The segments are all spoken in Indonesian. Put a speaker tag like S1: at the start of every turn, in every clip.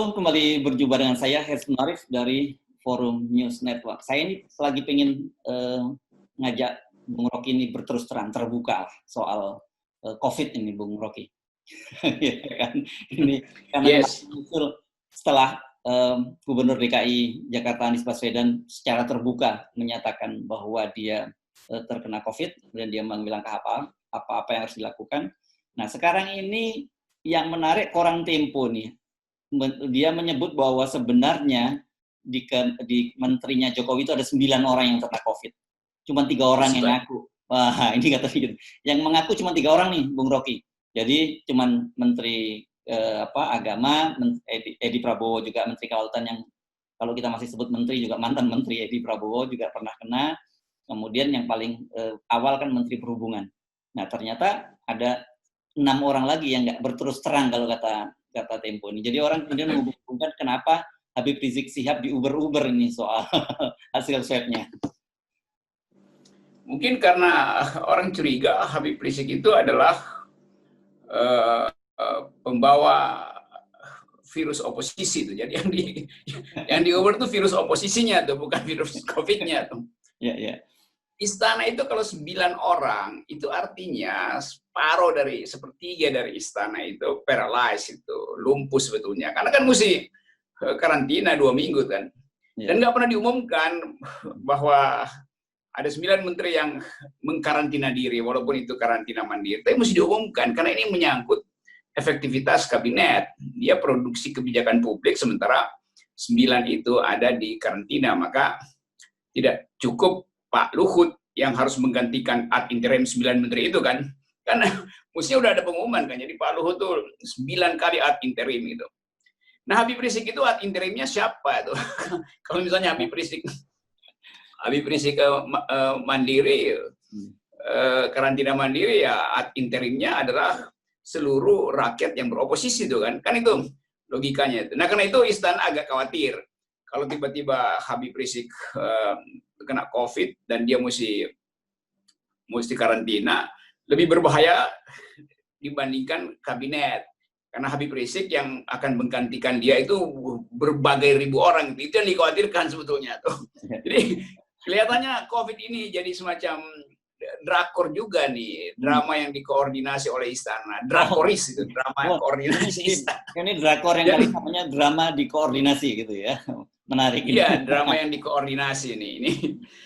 S1: Halo, kembali berjumpa dengan saya, Hersman Arif dari Forum News Network. Saya ini lagi pengen ngajak Bung Rocky ini berterus terang, terbuka soal COVID ini, Bung Rocky. Kan? Ini karena muncul setelah Gubernur DKI Jakarta Anies Baswedan secara terbuka menyatakan bahwa dia terkena COVID dan dia mengambil langkah apa yang harus dilakukan. Nah, sekarang ini yang menarik koran Tempo nih. Dia menyebut bahwa sebenarnya di menterinya Jokowi itu ada 9 orang yang terkena COVID. Cuma 3 orang yang ngaku. Wah, ini kata gitu. Yang mengaku cuma 3 orang nih, Bung Rocky. Jadi cuma Menteri Agama, Edi Prabowo, juga Menteri Kelautan yang kalau kita masih sebut menteri juga mantan Menteri Edi Prabowo juga pernah kena. Kemudian yang paling awal kan Menteri Perhubungan. Nah, ternyata ada 6 orang lagi yang nggak berterus terang kalau kata Tempo ini. Jadi orang kemudian menghubungkan kenapa Habib Rizik Syihab di Uber ini soal hasil swabnya.
S2: Mungkin karena orang curiga Habib Rizik itu adalah pembawa virus oposisi itu. Jadi yang di Uber itu virus oposisinya tuh, bukan virus COVID-nya tuh.
S1: Ya, ya.
S2: Istana itu kalau 9 orang, itu artinya separuh dari, sepertiga dari istana itu paralyzed, itu lumpuh sebetulnya. Karena kan mesti karantina 2 minggu kan. Dan nggak pernah diumumkan bahwa ada 9 menteri yang mengkarantina diri, walaupun itu karantina mandiri. Tapi mesti diumumkan, karena ini menyangkut efektivitas kabinet. Dia produksi kebijakan publik, sementara 9 itu ada di karantina. Maka tidak cukup Pak Luhut yang harus menggantikan ad interim 9 menteri itu kan. Karena mestinya udah ada pengumuman kan. Jadi Pak Luhut tuh 9 kali ad interim itu. Nah, Habib Rizik itu ad interimnya siapa tuh? Kalau misalnya Habib Rizik mandiri, karantina mandiri, ya ad interimnya adalah seluruh rakyat yang beroposisi tuh kan. Kan itu logikanya itu. Nah, karena itu istana agak khawatir. Kalau tiba-tiba Habib Rizik kena COVID dan dia mesti karantina, lebih berbahaya dibandingkan kabinet. Karena Habib Rizik yang akan menggantikan dia itu berbagai ribu orang. Itu yang dikhawatirkan sebetulnya tuh. Jadi kelihatannya COVID ini jadi semacam drakor juga nih, drama yang dikoordinasi oleh istana. Drakoris itu, drama koordinasi istana.
S1: Ini drakor yang kali namanya drama dikoordinasi gitu ya. Menarik.
S2: Iya, drama yang dikoordinasi nih.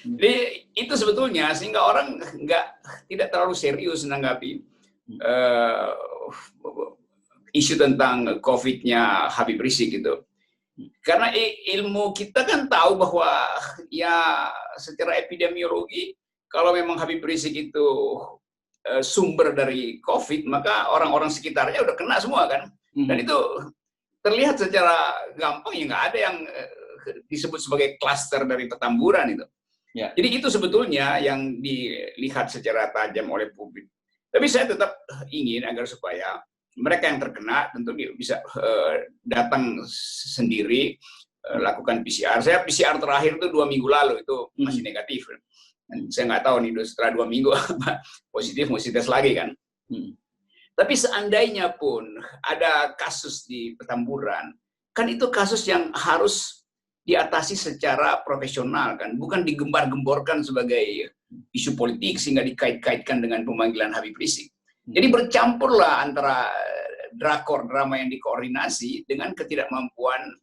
S2: Jadi itu sebetulnya sehingga orang tidak terlalu serius menanggapi isu tentang COVID-nya Habib Rizik gitu. Karena ilmu kita kan tahu bahwa ya secara epidemiologi kalau memang Habib Rizik itu sumber dari COVID, maka orang-orang sekitarnya udah kena semua kan. Dan itu terlihat secara gampang, ya nggak ada yang disebut sebagai klaster dari Petamburan itu.
S1: Ya.
S2: Jadi itu sebetulnya yang dilihat secara tajam oleh publik. Tapi saya tetap ingin agar supaya mereka yang terkena tentu bisa datang sendiri, lakukan PCR. Saya PCR terakhir itu 2 minggu lalu, itu masih negatif. Dan saya nggak tahu nih setelah 2 minggu positif, mesti tes lagi kan. Tapi seandainya pun ada kasus di Petamburan, kan itu kasus yang harus diatasi secara profesional kan, bukan digembar-gemborkan sebagai isu politik sehingga dikait-kaitkan dengan pemanggilan Habib Rizik. Jadi bercampurlah antara drama yang dikoordinasi dengan ketidakmampuan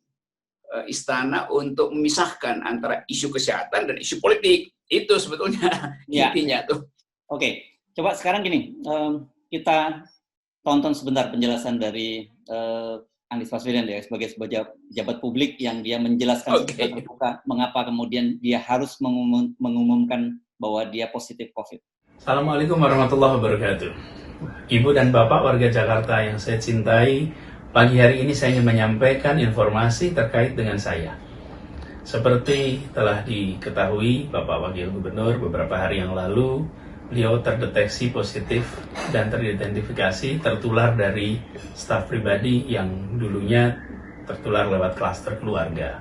S2: istana untuk memisahkan antara isu kesehatan dan isu politik. Itu sebetulnya intinya tuh.
S1: Oke, coba sekarang gini, kita tonton sebentar penjelasan dari Anies Baswedan ya, sebagai pejabat publik yang dia menjelaskan secara terbuka mengapa kemudian dia harus mengumumkan bahwa dia positif COVID.
S3: Assalamualaikum warahmatullahi wabarakatuh. Ibu dan Bapak warga Jakarta yang saya cintai, pagi hari ini saya ingin menyampaikan informasi terkait dengan saya. Seperti telah diketahui Bapak Wakil Gubernur beberapa hari yang lalu, beliau terdeteksi positif dan teridentifikasi tertular dari staf pribadi yang dulunya tertular lewat klaster keluarga.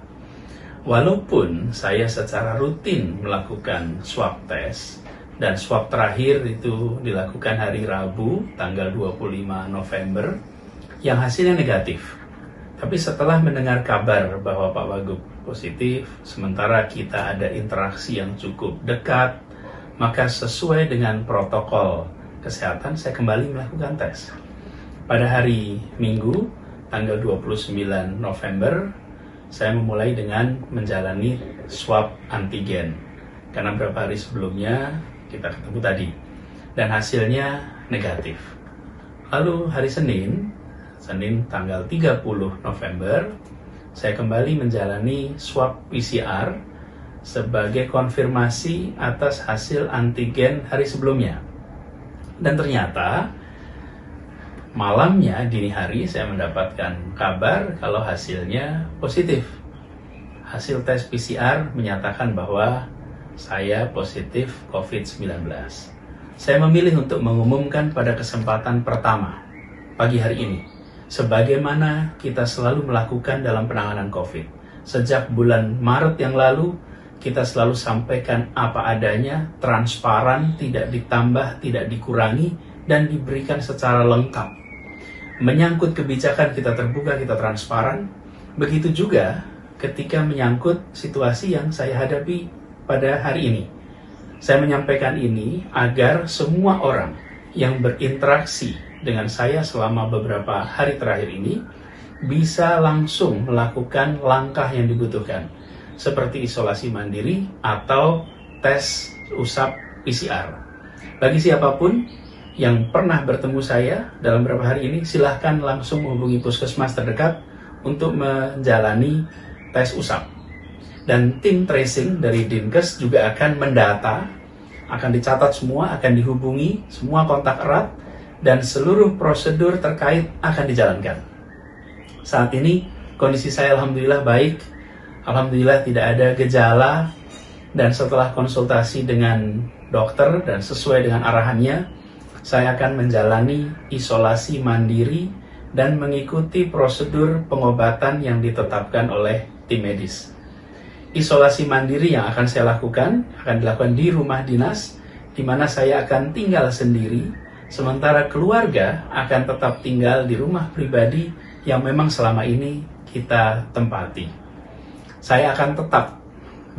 S3: Walaupun saya secara rutin melakukan swab test, dan swab terakhir itu dilakukan hari Rabu tanggal 25 November yang hasilnya negatif. Tapi setelah mendengar kabar bahwa Pak Wagub positif, sementara kita ada interaksi yang cukup dekat, maka sesuai dengan protokol kesehatan, saya kembali melakukan tes. Pada hari Minggu, tanggal 29 November, saya memulai dengan menjalani swab antigen. Karena beberapa hari sebelumnya kita ketemu tadi, dan hasilnya negatif. Lalu hari Senin tanggal 30 November, saya kembali menjalani swab PCR sebagai konfirmasi atas hasil antigen hari sebelumnya. Dan ternyata malamnya, dini hari, saya mendapatkan kabar kalau hasilnya positif. Hasil tes PCR menyatakan bahwa saya positif COVID-19. Saya memilih untuk mengumumkan pada kesempatan pertama pagi hari ini, sebagaimana kita selalu melakukan dalam penanganan COVID. Sejak bulan Maret yang lalu, kita selalu sampaikan apa adanya, transparan, tidak ditambah, tidak dikurangi, dan diberikan secara lengkap. Menyangkut kebijakan, kita terbuka, kita transparan. Begitu juga ketika menyangkut situasi yang saya hadapi pada hari ini. Saya menyampaikan ini agar semua orang yang berinteraksi dengan saya selama beberapa hari terakhir ini bisa langsung melakukan langkah yang dibutuhkan, seperti isolasi mandiri atau tes usap PCR. Bagi siapapun yang pernah bertemu saya dalam beberapa hari ini, silahkan langsung menghubungi puskesmas terdekat untuk menjalani tes usap. Dan tim tracing dari Dinkes juga akan mendata, akan dicatat semua, akan dihubungi semua kontak erat, dan seluruh prosedur terkait akan dijalankan. Saat ini kondisi saya alhamdulillah baik, alhamdulillah tidak ada gejala, dan setelah konsultasi dengan dokter dan sesuai dengan arahannya, saya akan menjalani isolasi mandiri dan mengikuti prosedur pengobatan yang ditetapkan oleh tim medis. Isolasi mandiri yang akan saya lakukan akan dilakukan di rumah dinas, di mana saya akan tinggal sendiri, sementara keluarga akan tetap tinggal di rumah pribadi yang memang selama ini kita tempati. Saya akan tetap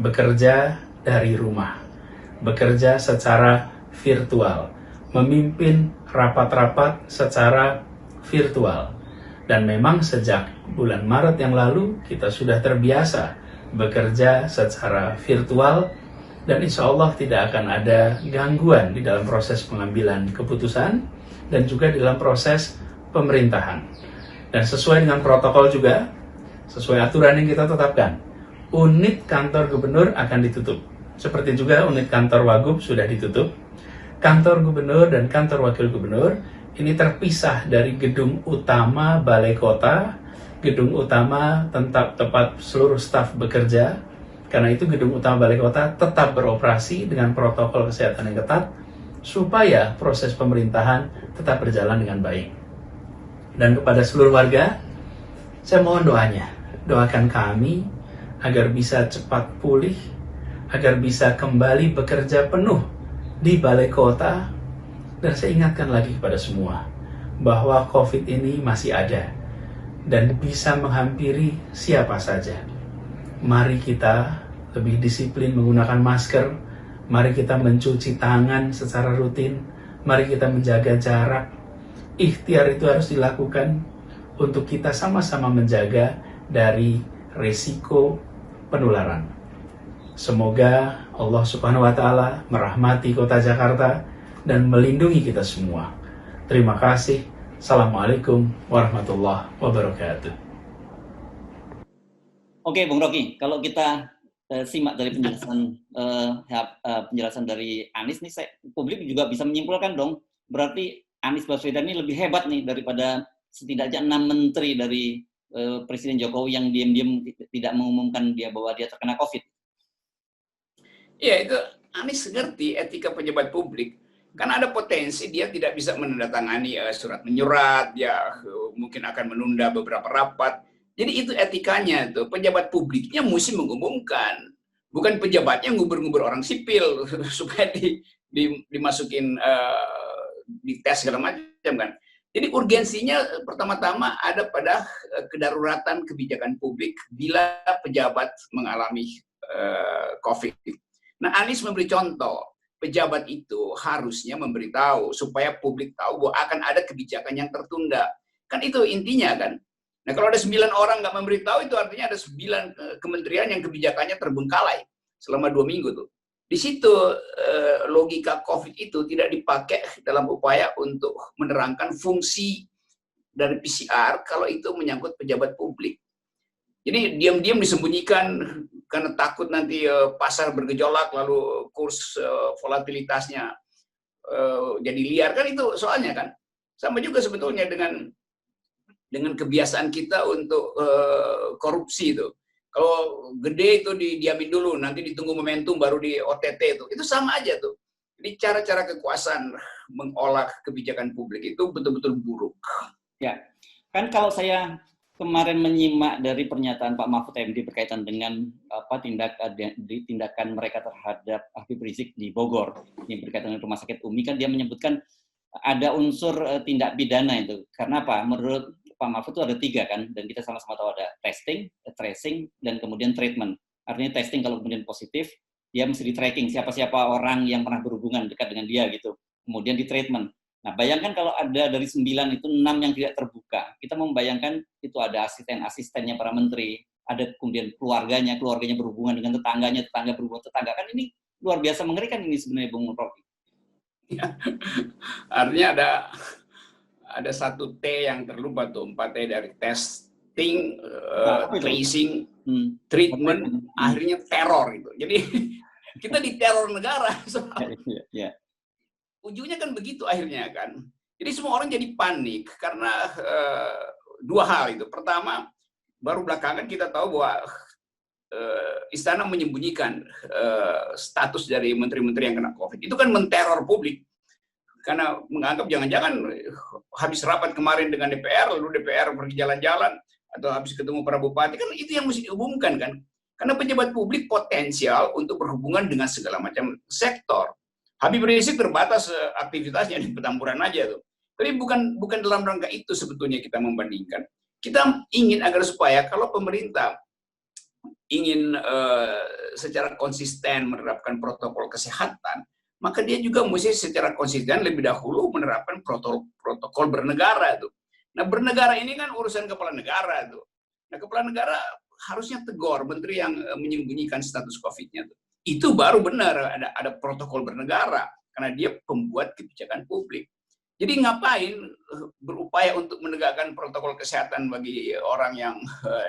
S3: bekerja dari rumah, bekerja secara virtual, memimpin rapat-rapat secara virtual. Dan memang sejak bulan Maret yang lalu kita sudah terbiasa bekerja secara virtual, dan insya Allah tidak akan ada gangguan di dalam proses pengambilan keputusan dan juga di dalam proses pemerintahan. Dan sesuai dengan protokol juga, sesuai aturan yang kita tetapkan, unit kantor gubernur akan ditutup. Seperti juga unit kantor Wagub sudah ditutup. Kantor gubernur dan kantor wakil gubernur ini terpisah dari gedung utama Balai Kota, gedung utama tempat seluruh staf bekerja. Karena itu gedung utama Balai Kota tetap beroperasi dengan protokol kesehatan yang ketat supaya proses pemerintahan tetap berjalan dengan baik. Dan kepada seluruh warga, saya mohon doanya, doakan kami agar bisa cepat pulih, agar bisa kembali bekerja penuh di Balai Kota. Dan saya ingatkan lagi kepada semua bahwa COVID ini masih ada dan bisa menghampiri siapa saja. Mari kita lebih disiplin menggunakan masker, mari kita mencuci tangan secara rutin, mari kita menjaga jarak. Ikhtiar itu harus dilakukan untuk kita sama-sama menjaga dari risiko penularan. Semoga Allah Subhanahu wa Ta'ala merahmati kota Jakarta dan melindungi kita semua. Terima kasih. Assalamualaikum warahmatullahi wabarakatuh.
S1: Oke, Bung Rocky, kalau kita simak dari penjelasan dari Anies nih, publik juga bisa menyimpulkan dong, berarti Anies Baswedan ini lebih hebat nih daripada setidaknya 6 menteri dari Presiden Jokowi yang diam-diam tidak mengumumkan bahwa dia terkena COVID.
S2: Ya, itu Anies ngerti etika pejabat publik. Karena ada potensi dia tidak bisa menandatangani surat menyurat, dia mungkin akan menunda beberapa rapat. Jadi itu etikanya tuh, pejabat publiknya mesti mengumumkan, bukan pejabatnya ngubur-ngubur orang sipil supaya dimasukin di tes segala macam kan. Jadi urgensinya pertama-tama ada pada kedaruratan kebijakan publik bila pejabat mengalami COVID. Nah, Anies memberi contoh, pejabat itu harusnya memberitahu supaya publik tahu bahwa akan ada kebijakan yang tertunda. Kan itu intinya kan. Nah, kalau ada 9 orang nggak memberitahu, itu artinya ada 9 kementerian yang kebijakannya terbengkalai selama 2 minggu tuh. Di situ logika COVID itu tidak dipakai dalam upaya untuk menerangkan fungsi dari PCR kalau itu menyangkut pejabat publik. Jadi diam-diam disembunyikan karena takut nanti pasar bergejolak lalu kurs volatilitasnya jadi liar, kan itu soalnya kan. Sama juga sebetulnya dengan kebiasaan kita untuk korupsi itu. Kalau gede itu didiamin dulu, nanti ditunggu momentum baru di OTT itu. Itu sama aja tuh. Jadi cara-cara kekuasaan mengolah kebijakan publik itu betul-betul buruk.
S1: Ya, kan kalau saya kemarin menyimak dari pernyataan Pak Mahfud MD berkaitan dengan tindakan mereka terhadap Habib Rizik di Bogor, yang berkaitan dengan Rumah Sakit Umi, kan dia menyebutkan ada unsur tindak pidana itu. Karena apa? Menurut Pak Mahfud itu ada 3 kan, dan kita sama-sama tahu ada testing, tracing, dan kemudian treatment. Artinya testing kalau kemudian positif, dia mesti di-tracking siapa-siapa orang yang pernah berhubungan dekat dengan dia gitu. Kemudian di-treatment. Nah, bayangkan kalau ada dari 9 itu 6 yang tidak terbuka. Kita membayangkan itu ada asisten-asistennya para menteri, ada kemudian keluarganya berhubungan dengan tetangganya, tetangga berhubungan tetangga. Kan ini luar biasa mengerikan ini sebenarnya, Bung Rocky.
S2: Ya. Artinya ada 1 T yang terlupa tuh, 4 T dari testing, tracing, treatment, akhirnya teror itu. Jadi kita diteror negara. Ujungnya kan begitu akhirnya kan. Jadi semua orang jadi panik karena 2 hal itu. Pertama, baru belakangan kita tahu bahwa istana menyembunyikan status dari menteri-menteri yang kena COVID. Itu kan menteror publik. Karena menganggap jangan-jangan habis rapat kemarin dengan DPR, lalu DPR pergi jalan-jalan, atau habis ketemu para bupati, kan itu yang mesti diumumkan kan. Karena pejabat publik potensial untuk berhubungan dengan segala macam sektor. Habib Rizik terbatas aktivitasnya di Petamburan aja tuh. Tapi bukan dalam rangka itu sebetulnya kita membandingkan. Kita ingin agar supaya kalau pemerintah ingin secara konsisten menerapkan protokol kesehatan, maka dia juga mesti secara konsisten lebih dahulu menerapkan protokol bernegara tuh. Nah, bernegara ini kan urusan kepala negara tuh. Nah, kepala negara harusnya tegur menteri yang menyembunyikan status COVID-nya tuh. Itu baru benar ada protokol bernegara karena dia pembuat kebijakan publik. Jadi ngapain berupaya untuk menegakkan protokol kesehatan bagi orang yang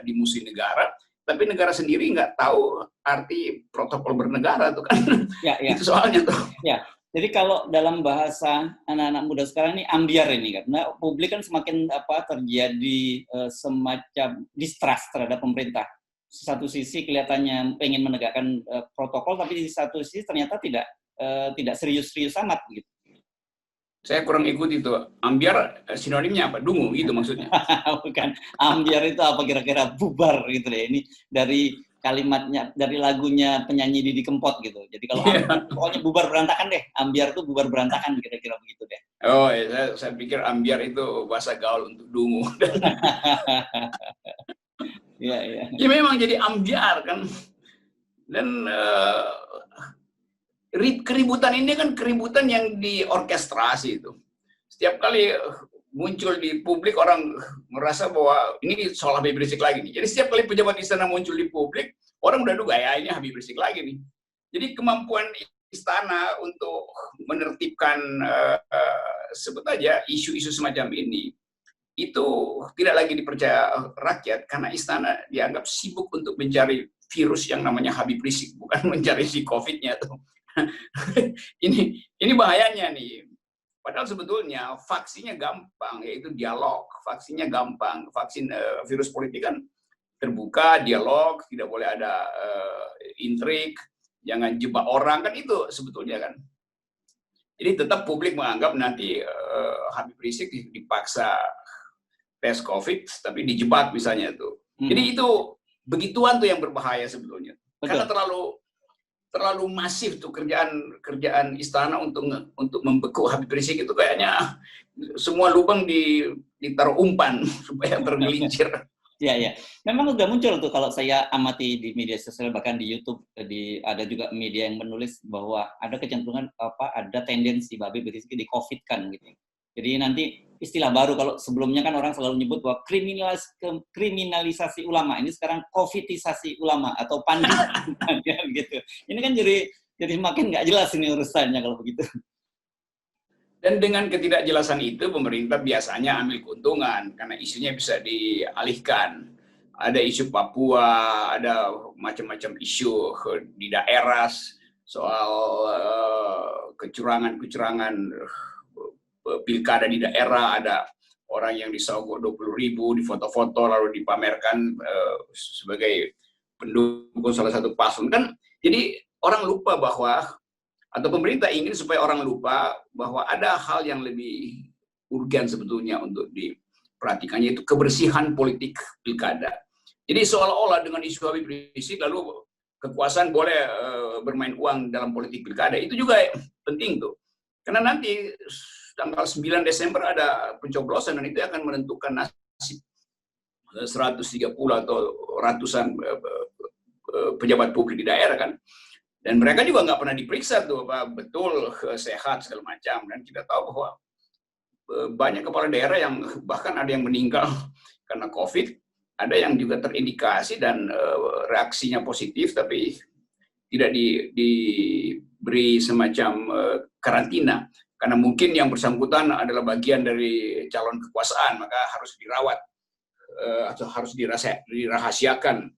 S2: dimusuhi negara, tapi negara sendiri nggak tahu arti protokol bernegara tuh kan. Ya. Itu soalnya tuh.
S1: Ya. Jadi kalau dalam bahasa anak-anak muda sekarang ini ambiar ini, karena publik kan semakin terjadi semacam distrust terhadap pemerintah. Satu sisi kelihatannya pengen menegakkan protokol, tapi di satu sisi ternyata tidak serius-serius amat gitu.
S2: Saya kurang ikut itu. Ambiar sinonimnya apa? Dungu gitu maksudnya.
S1: Bukan. Ambiar itu apa kira-kira? Bubar gitu deh. Ini dari kalimatnya, dari lagunya penyanyi Didi Kempot gitu. Jadi kalau ambiar, pokoknya bubar berantakan deh. Ambiar itu bubar berantakan kira-kira begitu deh.
S2: Oh, ya, saya pikir ambiar itu bahasa gaul untuk dungu.
S1: Iya.
S2: Ya memang jadi ambiar kan. Dan keributan ini kan keributan yang diorkestrasi itu. Setiap kali muncul di publik orang merasa bahwa ini soal Habib Rizik lagi nih. Jadi setiap kali pejabat istana muncul di publik, orang udah duga ya ini Habib Rizik lagi nih. Jadi kemampuan istana untuk menertibkan sebut aja isu-isu semacam ini itu tidak lagi dipercaya rakyat karena istana dianggap sibuk untuk mencari virus yang namanya Habib Rizik, bukan mencari si COVID-nya tuh. ini bahayanya nih. Padahal sebetulnya vaksinnya gampang, yaitu dialog. Vaksinnya gampang. Vaksin virus politik kan terbuka, dialog, tidak boleh ada intrik, jangan jebak orang, kan itu sebetulnya kan. Jadi tetap publik menganggap nanti Habib Rizik dipaksa tes COVID, tapi dijebak misalnya tuh. Jadi itu begituan tuh yang berbahaya sebetulnya. Betul. Karena terlalu terlalu masif tuh kerjaan istana untuk membekuk Habib Rizik itu kayaknya semua lubang ditaruh umpan supaya tergelincir.
S1: Ya. Memang udah muncul tuh kalau saya amati di media sosial, bahkan di YouTube, ada juga media yang menulis bahwa ada kecenderungan ada tendensi Habib Rizik di COVID-kan gitu. Jadi nanti istilah baru, kalau sebelumnya kan orang selalu nyebut bahwa kriminalisasi ulama, ini sekarang covidisasi ulama atau pandemi gitu. Ini kan jadi makin nggak jelas ini urusannya kalau begitu.
S2: Dan dengan ketidakjelasan itu, pemerintah biasanya ambil keuntungan karena isunya bisa dialihkan. Ada isu Papua, ada macam-macam isu di daerah soal kecurangan pilkada di daerah, ada orang yang disogok 20.000 di foto-foto lalu dipamerkan sebagai pendukung salah satu paslon kan. Jadi orang lupa bahwa, atau pemerintah ingin supaya orang lupa bahwa ada hal yang lebih urgen sebetulnya untuk diperhatikan, yaitu kebersihan politik pilkada. Jadi seolah-olah dengan isu Habib Rizik lalu kekuasaan boleh bermain uang dalam politik pilkada. Itu juga penting tuh. Karena nanti tanggal 9 Desember ada pencoblosan dan itu akan menentukan nasib 130 atau ratusan pejabat publik di daerah kan. Dan mereka juga nggak pernah diperiksa tuh apa betul sehat segala macam, dan kita tahu bahwa banyak kepala daerah yang bahkan ada yang meninggal karena COVID, ada yang juga terindikasi dan reaksinya positif tapi tidak diberi semacam karantina karena mungkin yang bersangkutan adalah bagian dari calon kekuasaan, maka harus dirawat atau harus dirahasiakan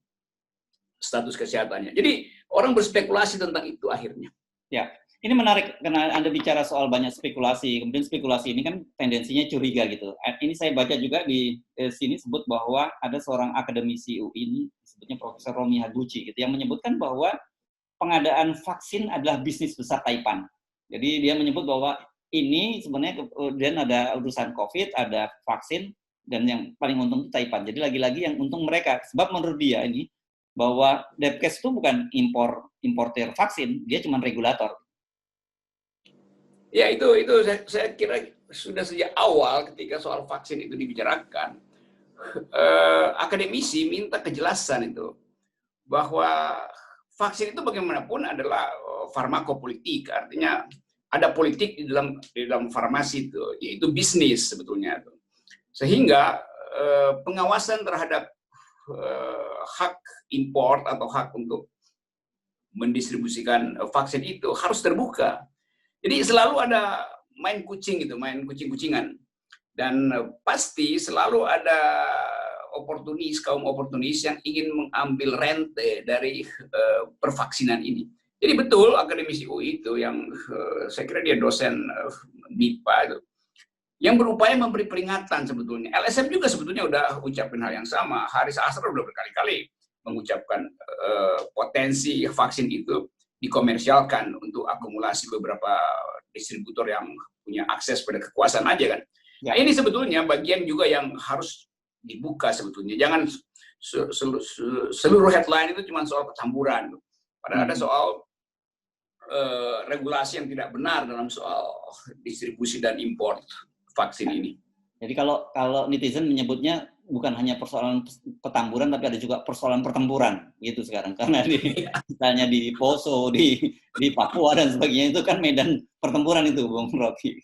S2: status kesehatannya. Jadi orang berspekulasi tentang itu akhirnya.
S1: Ya, ini menarik karena Anda bicara soal banyak spekulasi. Kemudian spekulasi ini kan tendensinya curiga gitu. Ini saya baca juga di sini sebut bahwa ada seorang akademisi UI ini, sebutnya Profesor Romi Higuchi gitu, yang menyebutkan bahwa pengadaan vaksin adalah bisnis besar Taipan. Jadi dia menyebut bahwa ini sebenarnya kemudian ada urusan COVID, ada vaksin, dan yang paling untung itu Taipan. Jadi lagi-lagi yang untung mereka. Sebab menurut dia ini, bahwa Depkes itu bukan importer vaksin, dia cuma regulator.
S2: Ya itu saya kira sudah sejak awal ketika soal vaksin itu dibicarakan, akademisi minta kejelasan itu bahwa vaksin itu bagaimanapun adalah farmakopolitik, artinya ada politik di dalam farmasi itu, yaitu bisnis sebetulnya itu. Sehingga pengawasan terhadap hak import atau hak untuk mendistribusikan vaksin itu harus terbuka. Jadi selalu ada main kucing gitu, main kucing-kucingan. Dan pasti selalu ada kaum oportunis yang ingin mengambil rente dari pervaksinan ini. Jadi betul akademisi UI itu yang saya kira dia dosen MIPA itu, yang berupaya memberi peringatan sebetulnya. LSM juga sebetulnya udah ucapin hal yang sama. Haris Asrar udah berkali-kali mengucapkan potensi vaksin itu dikomersialkan untuk akumulasi beberapa distributor yang punya akses pada kekuasaan aja kan. Nah ini sebetulnya bagian juga yang harus dibuka sebetulnya. Jangan seluruh headline itu cuma soal ketamburan. Padahal ada soal regulasi yang tidak benar dalam soal distribusi dan import vaksin ini.
S1: Jadi kalau netizen menyebutnya bukan hanya persoalan petamburan, tapi ada juga persoalan pertempuran gitu sekarang. Karena misalnya di Poso, di Papua dan sebagainya itu kan medan pertempuran itu, Bung Rocky.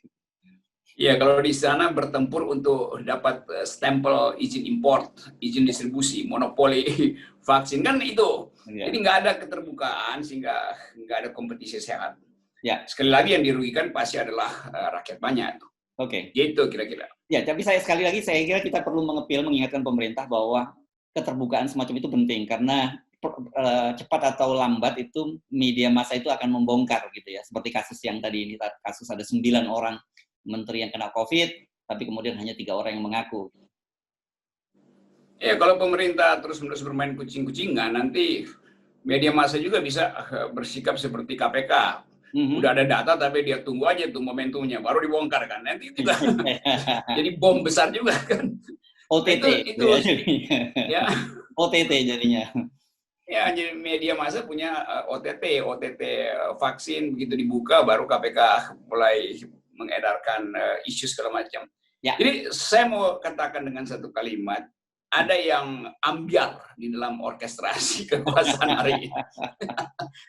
S2: Iya, kalau di sana bertempur untuk dapat stempel izin import, izin distribusi, monopoli vaksin kan itu. Ya. Jadi nggak ada keterbukaan sehingga nggak ada kompetisi sehat. Ya. Sekali lagi yang dirugikan pasti adalah rakyat banyak.
S1: Oke.
S2: Gitu kira-kira.
S1: Ya, tapi saya kira kita perlu mengingatkan pemerintah bahwa keterbukaan semacam itu penting karena cepat atau lambat itu media massa itu akan membongkar gitu ya. Seperti kasus yang tadi ini, kasus ada 9 orang menteri yang kena COVID, tapi kemudian hanya 3 orang yang mengaku.
S2: Ya, kalau pemerintah terus-menerus bermain kucing-kucingan, nanti media massa juga bisa bersikap seperti KPK. Udah ada data, tapi dia tunggu aja tuh momentumnya, baru dibongkar kan. Nanti juga jadi bom besar juga kan.
S1: OTT.
S2: Itu ya.
S1: OTT jadinya.
S2: Ya, jadi media massa punya OTT vaksin, begitu dibuka baru KPK mulai mengedarkan isu segala macam.
S1: Ya.
S2: Jadi saya mau katakan dengan satu kalimat, ada yang ambiar di dalam orkestrasi kekuasaan hari ini.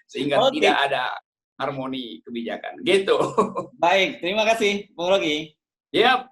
S2: Sehingga tidak ada harmoni kebijakan. Gitu.
S1: Baik, terima kasih Bung Rocky.
S2: Yap.